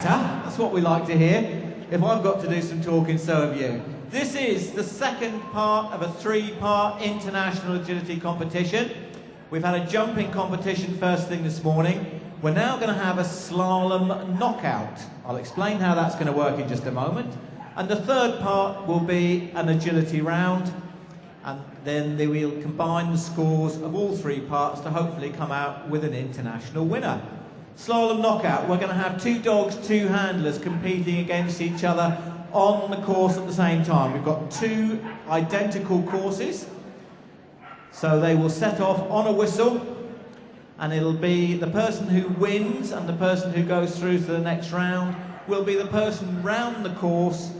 That's what we like to hear. If I've got to do some talking, so have you. This is the second part of a three-part international agility competition. We've had a jumping competition first thing this morning. We're now going to have a slalom knockout. I'll explain how that's going to work in just a moment. And the third part will be an agility round. And then they will combine the scores of all three parts to hopefully come out with an international winner. Slalom knockout, we're going to have two dogs, two handlers competing against each other on the course at the same time. We've got two identical courses, so they will set off on a whistle, and it'll be the person who wins and the person who goes through to the next round will be the person round the course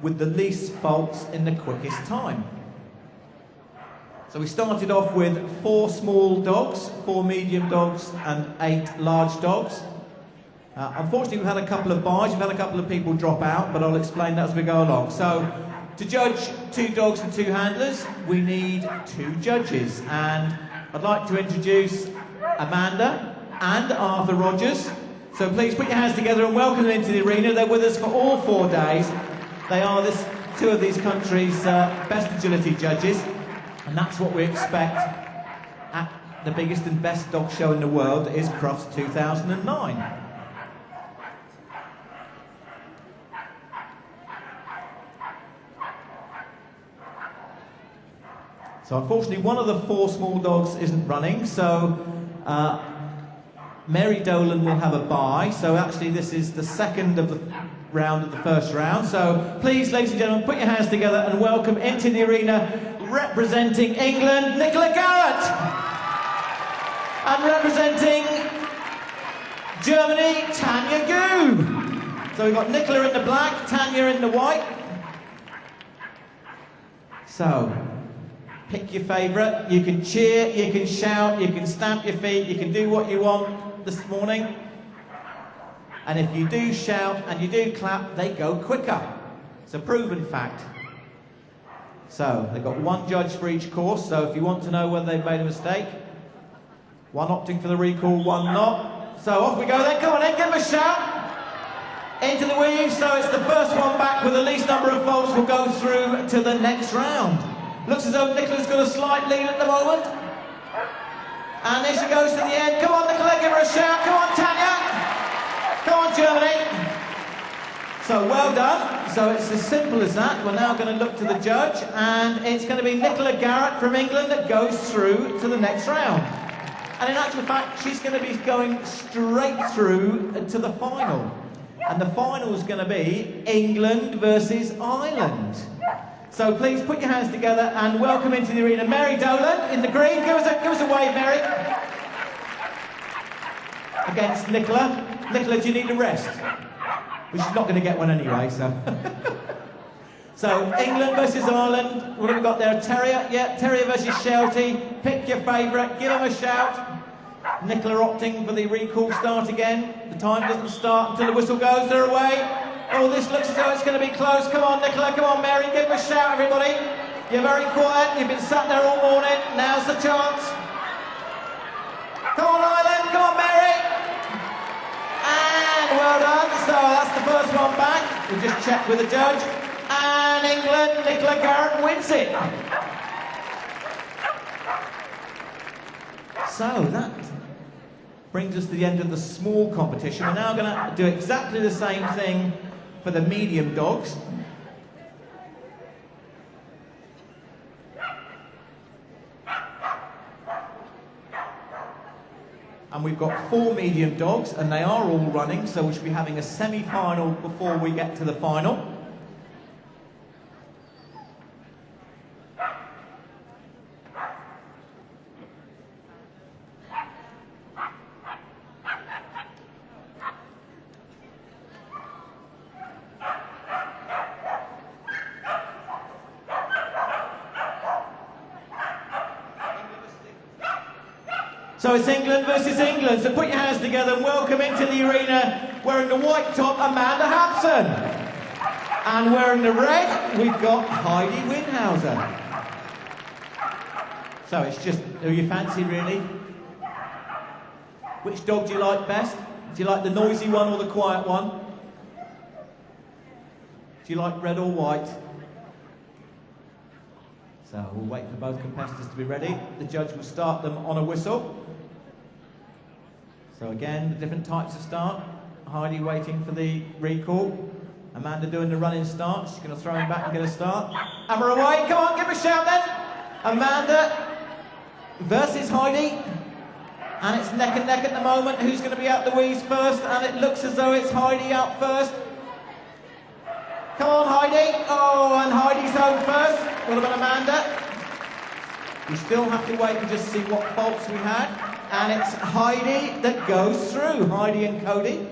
with the least faults in the quickest time. So we started off with 4 small dogs, 4 medium dogs and 8 large dogs. Unfortunately, we've had a couple of buys, we've had a couple of people drop out, but I'll explain that as we go along. So, to judge 2 dogs and 2 handlers, we need 2 judges. And I'd like to introduce Amanda and Arthur Rogers. So please put your hands together and welcome them into the arena. They're with us for all 4 days. They are 2 of these countries' best agility judges. And that's what we expect at the biggest and best dog show in the world, that is Crufts 2009. So unfortunately one of the 4 small dogs isn't running, so Mary Dolan will have a bye. So actually this is the second of the round of the first round. So please, ladies and gentlemen, put your hands together and welcome into the arena, representing England, Nicola Garrett. And representing Germany, Tanya Gu. So we've got Nicola in the black, Tanya in the white. So, pick your favourite. You can cheer, you can shout, you can stamp your feet, you can do what you want this morning. And if you do shout and you do clap, they go quicker. It's a proven fact. So, they've got 1 judge for each course, so if you want to know whether they've made a mistake, 1 opting for the recall, 1 not. So off we go then, come on then, give them a shout. Into the weave, so it's the first one back with the least number of faults will go through to the next round. Looks as though Nicola's got a slight lead at the moment. And there she goes to the end. Come on Nicola, give her a shout. Come on Tanya. Come on Germany. So well done. So it's as simple as that. We're now going to look to the judge, and it's going to be Nicola Garrett from England that goes through to the next round. And in actual fact, she's going to be going straight through to the final. And the final is going to be England versus Ireland. So please put your hands together and welcome into the arena Mary Dolan in the green. Give us a wave, Mary. Against Nicola. Nicola, do you need a rest? Well, she's not going to get one anyway, so. So, England versus Ireland. What have we got there? Terrier? Yeah, Terrier versus Sheltie. Pick your favourite, give them a shout. Nicola opting for the recall start again. The time doesn't start until the whistle goes. They're away. Oh, this looks as though it's going to be close. Come on, Nicola. Come on, Mary. Give them a shout, everybody. You're very quiet. You've been sat there all morning. Now's the chance. Come on, Ireland. Come on, Mary. And well done. So that's the first one back. We'll just check with the judge. And England, Nicola Garrett wins it. So that brings us to the end of the small competition. We're now going to do exactly the same thing for the medium dogs. And we've got 4 medium dogs, and they are all running, so we should be having a semi-final before we get to the final. So it's England versus England, so put your hands together and welcome into the arena, wearing the white top, Amanda Hampson. And wearing the red, we've got Heidi Winhauser. So it's just who you fancy, really. Which dog do you like best? Do you like the noisy one or the quiet one? Do you like red or white? So we'll wait for both competitors to be ready. The judge will start them on a whistle. So again, the different types of start. Heidi waiting for the recall. Amanda doing the running start. She's going to throw him back and get a start. And we're away. Come on, give him a shout then. Amanda versus Heidi. And it's neck and neck at the moment. Who's going to be out the weaves first? And it looks as though it's Heidi out first. Come on, Heidi. Oh, and Heidi's home first. What about Amanda? We still have to wait and just see what faults we had. And it's Heidi that goes through. Heidi and Cody.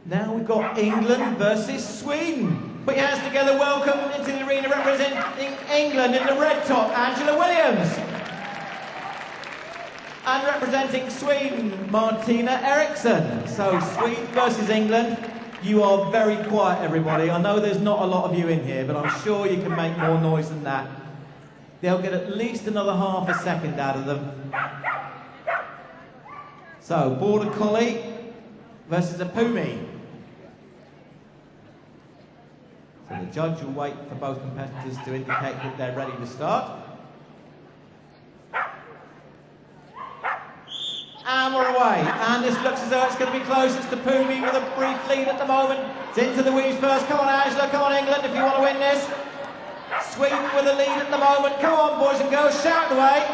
Now we've got England versus Sweden. Put your hands together, welcome into the arena representing England in the red top, Angela Williams. And representing Sweden, Martina Eriksson. So Sweden versus England. You are very quiet, everybody. I know there's not a lot of you in here, but I'm sure you can make more noise than that. They'll get at least another half a second out of them. So, Border Collie versus a Pumi. So the judge will wait for both competitors to indicate that they're ready to start. And we're away. And this looks as though it's going to be close. It's the Pumi with a brief lead at the moment. It's into the weaves first. Come on, Angela. Come on, England, if you want to win this. Sweden with a lead at the moment. Come on, boys and girls. Shout away.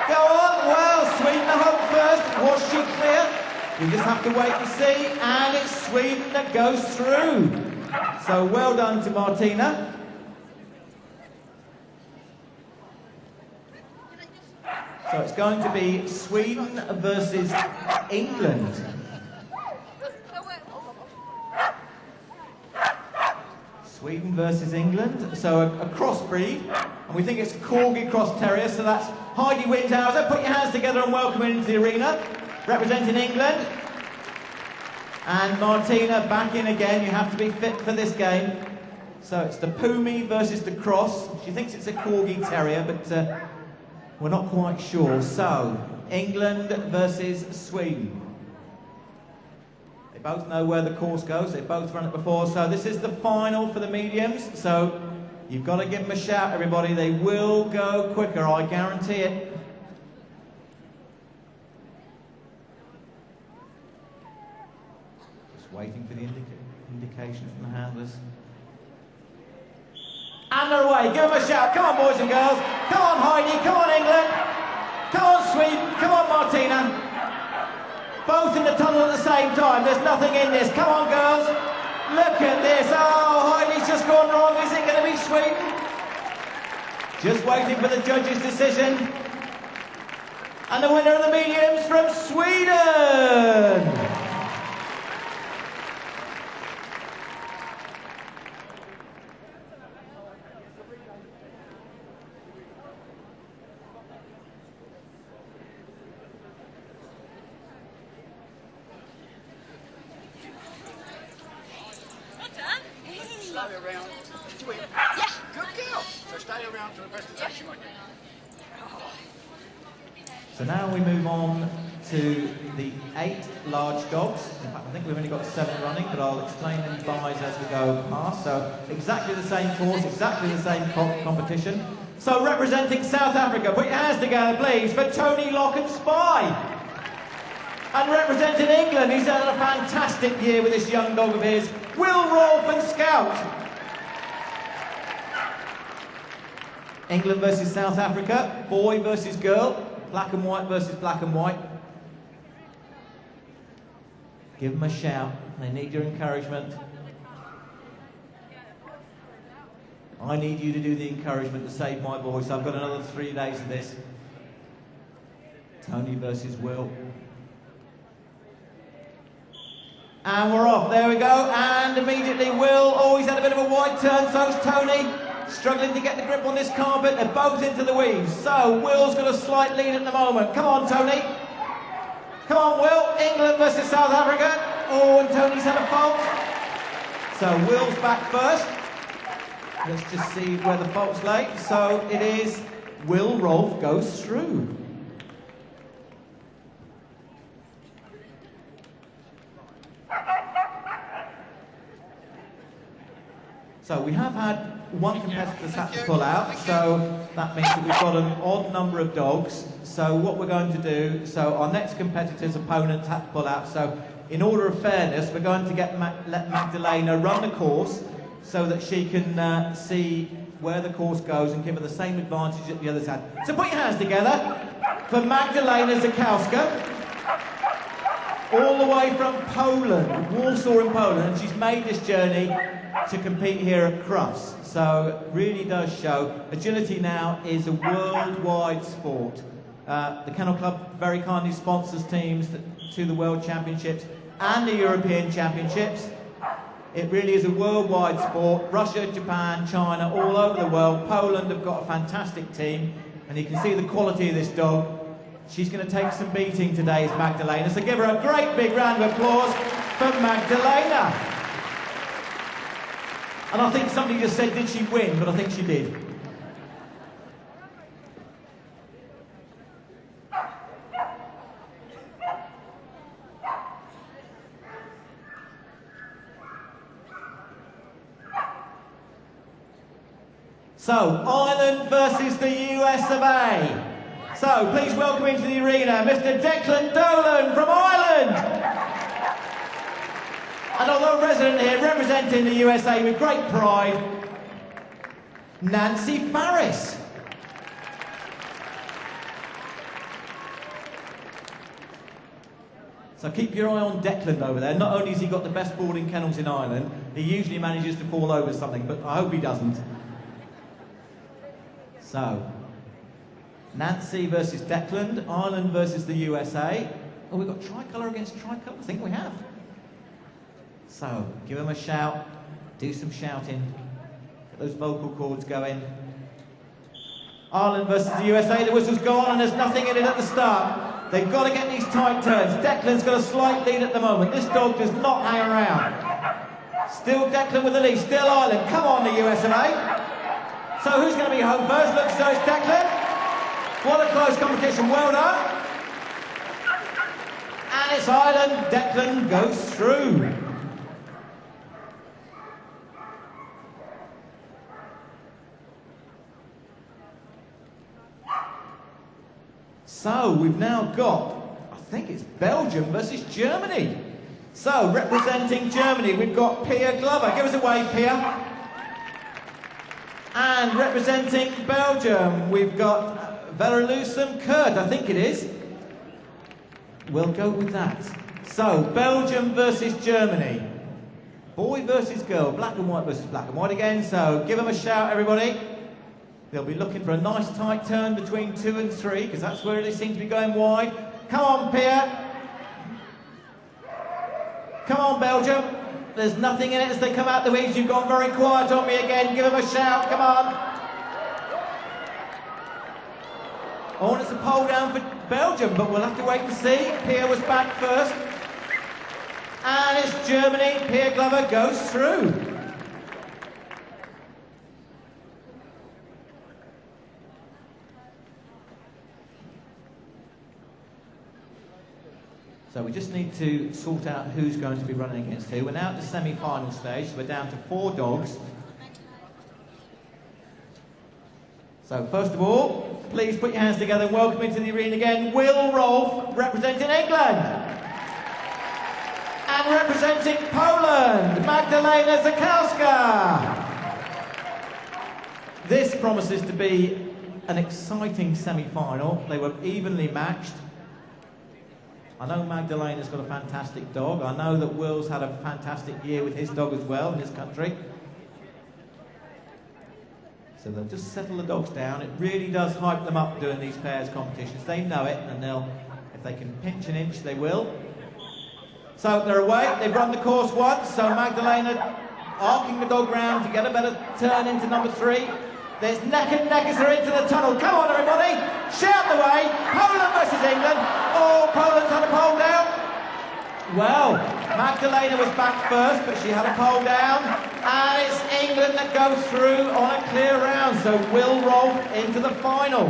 Go on. Well, Sweden are home first. Was she clear? We just have to wait and see. And it's Sweden that goes through. So well done to Martina. So it's going to be Sweden versus England. Sweden versus England. So a crossbreed. And we think it's a Corgi Cross Terrier. So that's Heidi Windhauser. Put your hands together and welcome her into the arena. Representing England. And Martina back in again. You have to be fit for this game. So it's the Pumi versus the Cross. She thinks it's a Corgi Terrier, but we're not quite sure. So, England versus Sweden. They both know where the course goes. They both run it before. So this is the final for the mediums. So you've got to give them a shout, everybody. They will go quicker, I guarantee it. Waiting for the indication from the handlers. And they're away. Give them a shout. Come on, boys and girls. Come on, Heidi. Come on, England. Come on, Sweden. Come on, Martina. Both in the tunnel at the same time. There's nothing in this. Come on, girls. Look at this. Oh, Heidi's just gone wrong. Is it going to be Sweden? Just waiting for the judge's decision. And the winner of the mediums from Sweden. Around to win. Yeah, good girl. So stay around for the presentation, won't you? So now we move on to the 8 large dogs. In fact, I think we've only got 7 running, but I'll explain them buys as we go past. So exactly the same course, exactly the same competition. So representing South Africa, put your hands together, please, for Tony Lock and Spy. And representing England, he's had a fantastic year with this young dog of his, Will Rolfe and Scout. England versus South Africa, boy versus girl, black and white versus black and white. Give them a shout, they need your encouragement. I need you to do the encouragement to save my voice. I've got another 3 days of this. Tony versus Will. And we're off, there we go, and immediately Will, oh, he's had a bit of a wide turn, so's Tony, struggling to get the grip on this carpet, they're both into the weaves, so Will's got a slight lead at the moment. Come on, Tony. Come on, Will, England versus South Africa. Oh, and Tony's had a fault. So Will's back first. Let's just see where the fault's lay. So it is Will Rolfe goes through. So we have had one competitor that's had to pull out, so that means that we've got an odd number of dogs. So what we're going to do, so our next competitor's opponent had to pull out, so in order of fairness, we're going to let Magdalena run the course so that she can see where the course goes and give her the same advantage that the others had. So put your hands together for Magdalena Zakowska, all the way from Poland, Warsaw in Poland, and she's made this journey to compete here at Crufts. So it really does show agility now is a worldwide sport. The Kennel Club very kindly sponsors teams to the World Championships and the European Championships. It really is a worldwide sport. Russia, Japan, China, all over the world. Poland have got a fantastic team, and you can see the quality of this dog. She's going to take some beating today, is Magdalena. So give her a great big round of applause for Magdalena. And I think somebody just said, did she win? But I think she did. So, Ireland versus the US of A. So, please welcome into the arena Mr. Declan Dolan from Ireland. And although resident here, representing the USA with great pride, Nancy Farris. So keep your eye on Declan over there. Not only has he got the best boarding kennels in Ireland, he usually manages to fall over something, but I hope he doesn't. So, Nancy versus Declan, Ireland versus the USA. Oh, we've got tricolour against tricolour? I think we have. So, give them a shout, do some shouting, get those vocal cords going. Ireland versus the USA, the whistle's gone and there's nothing in it at the start. They've got to get these tight turns. Declan's got a slight lead at the moment. This dog does not hang around. Still Declan with the lead, still Ireland. Come on, the US of A. So who's going to be home first? Looks so it's Declan. What a close competition, well done. And it's Ireland, Declan goes through. So we've now got, I think it's Belgium versus Germany. So representing Germany, we've got Pia Glover. Give us a wave, Pia. And representing Belgium, we've got Valelusum Kurt, I think it is. We'll go with that. So, Belgium versus Germany. Boy versus girl, black and white versus black and white again. So, give them a shout, everybody. They'll be looking for a nice tight turn between 2 and 3, because that's where they seem to be going wide. Come on, Pia. Come on, Belgium. There's nothing in it as they come out the wings. You've gone very quiet on me again. Give them a shout, come on. Oh, and it's a pole down for Belgium, but we'll have to wait and see. Pia was back first. And it's Germany. Pia Glover goes through. So we just need to sort out who's going to be running against who. We're now at the semi-final stage, so we're down to 4 dogs. So first of all, please put your hands together and welcome into the arena again, Will Rolfe, representing England. And representing Poland, Magdalena Zakowska. This promises to be an exciting semi-final. They were evenly matched. I know Magdalena's got a fantastic dog. I know that Will's had a fantastic year with his dog as well in this country. So they'll just settle the dogs down. It really does hype them up doing these pairs competitions. They know it, and they'll, if they can pinch an inch, they will. So they're away. They've run the course once. So Magdalena arcing the dog round to get a better turn into number 3. There's neck and neck as they're into the tunnel. Come on, everybody. Shout the way. Poland versus England. Oh, Poland's had a pole down. Well, Magdalena was back first, but she had a pole down. And it's England that goes through on a clear round, so Will Rolfe into the final.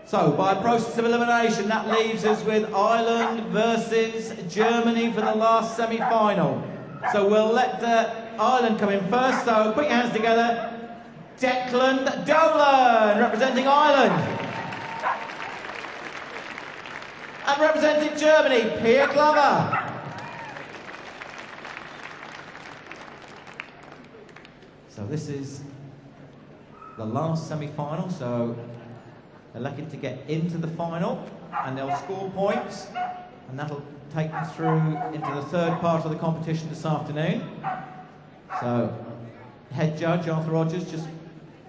So, by process of elimination, that leaves us with Ireland versus Germany for the last semi-final. So we'll let Ireland come in first, so put your hands together. Declan Dolan, representing Ireland. And representing Germany, Pia Glover. So this is the last semi-final, so they're lucky to get into the final, and they'll score points, and that'll take them through into the third part of the competition this afternoon. So, head judge Arthur Rogers just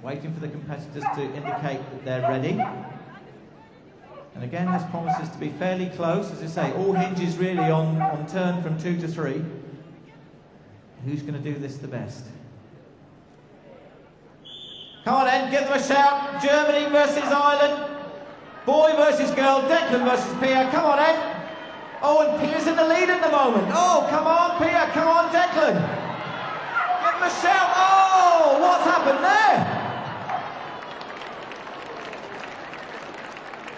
waiting for the competitors to indicate that they're ready. And again, this promises to be fairly close. As I say, all hinges really on turn from 2 to 3. Who's going to do this the best? Come on then, give them a shout. Germany versus Ireland. Boy versus girl. Declan versus Pia. Come on then. Oh, and Pia's in the lead at the moment. Oh, come on, Pia. Come on, Declan. Give them a shout. Oh, what's happened there?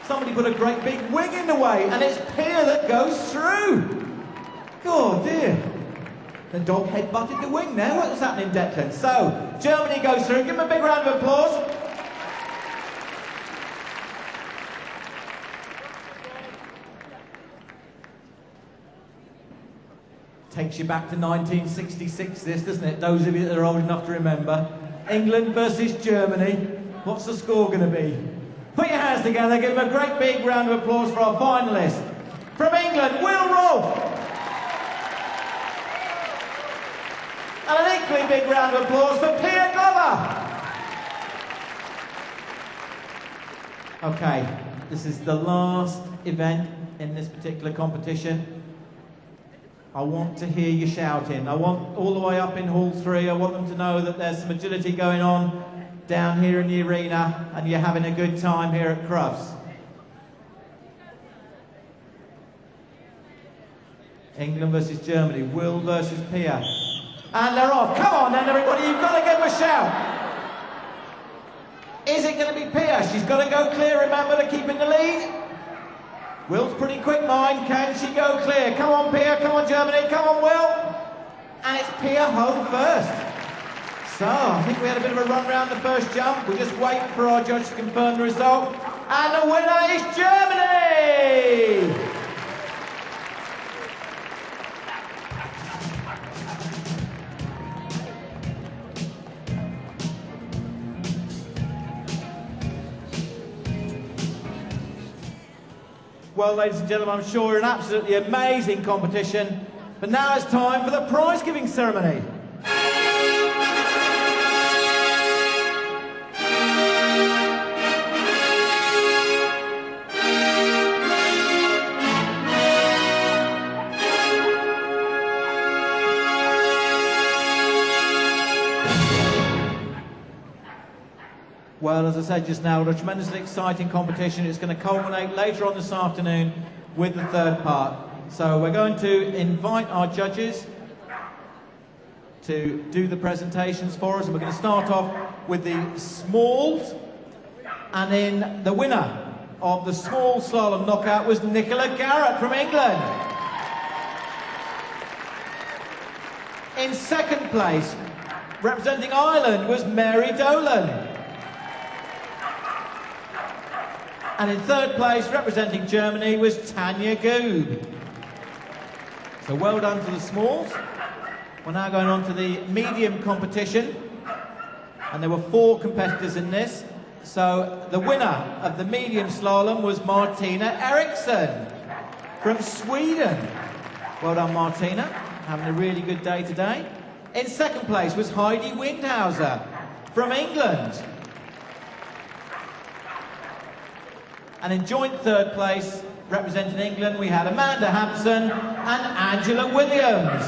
Somebody put a great big wing in the way, and it's Pia that goes through. Oh dear. The dog head-butted the wing there. What was happening, Declan? So, Germany goes through. Give them a big round of applause. Takes you back to 1966, this, doesn't it? Those of you that are old enough to remember. England versus Germany. What's the score going to be? Put your hands together, give them a great big round of applause for our finalist. From England, Will Rolfe. And an equally big round of applause for Pia Glover. Okay, this is the last event in this particular competition. I want to hear you shouting. I want all the way up in Hall 3, I want them to know that there's some agility going on down here in the arena, and you're having a good time here at Crufts. England versus Germany, Will versus Pia. And they're off. Come on then, everybody, you've got to give them a shout. Is it going to be Pia? She's got to go clear, remember, to keep in the lead. Will's pretty quick mind. Can she go clear? Come on, Pia. Come on, Germany. Come on, Will. And it's Pia home first. So, I think we had a bit of a run round the first jump. We'll just wait for our judge to confirm the result. And the winner is Germany! Well, ladies and gentlemen, I'm sure an absolutely amazing competition. But now it's time for the prize-giving ceremony. Well, as I said just now, a tremendously exciting competition. It's going to culminate later on this afternoon with the third part. So we're going to invite our judges to do the presentations for us. And we're going to start off with the smalls. And then the winner of the small slalom knockout was Nicola Garrett from England. In second place, representing Ireland, was Mary Dolan. And in third place, representing Germany, was Tanya Goob. So well done to the smalls. We're now going on to the medium competition. And there were 4 competitors in this. So the winner of the medium slalom was Martina Eriksson from Sweden. Well done, Martina. Having a really good day today. In second place was Heidi Windhauser from England. And in joint third place, representing England, we had Amanda Hampson and Angela Williams.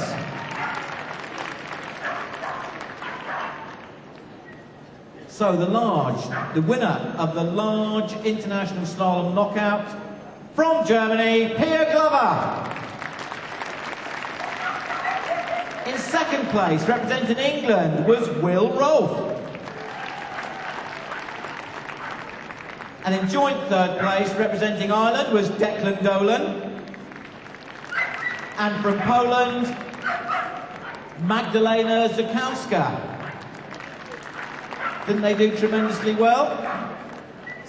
So the winner of the large international slalom knockout From Germany, Pia Glover. In second place, representing England, was Will Rolfe. And in joint third place, representing Ireland, was Declan Dolan. And from Poland, Magdalena Zukowska. Didn't they do tremendously well?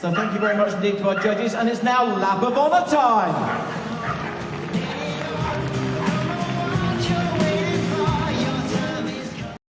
So thank you very much indeed to our judges, and it's now lap of honour time.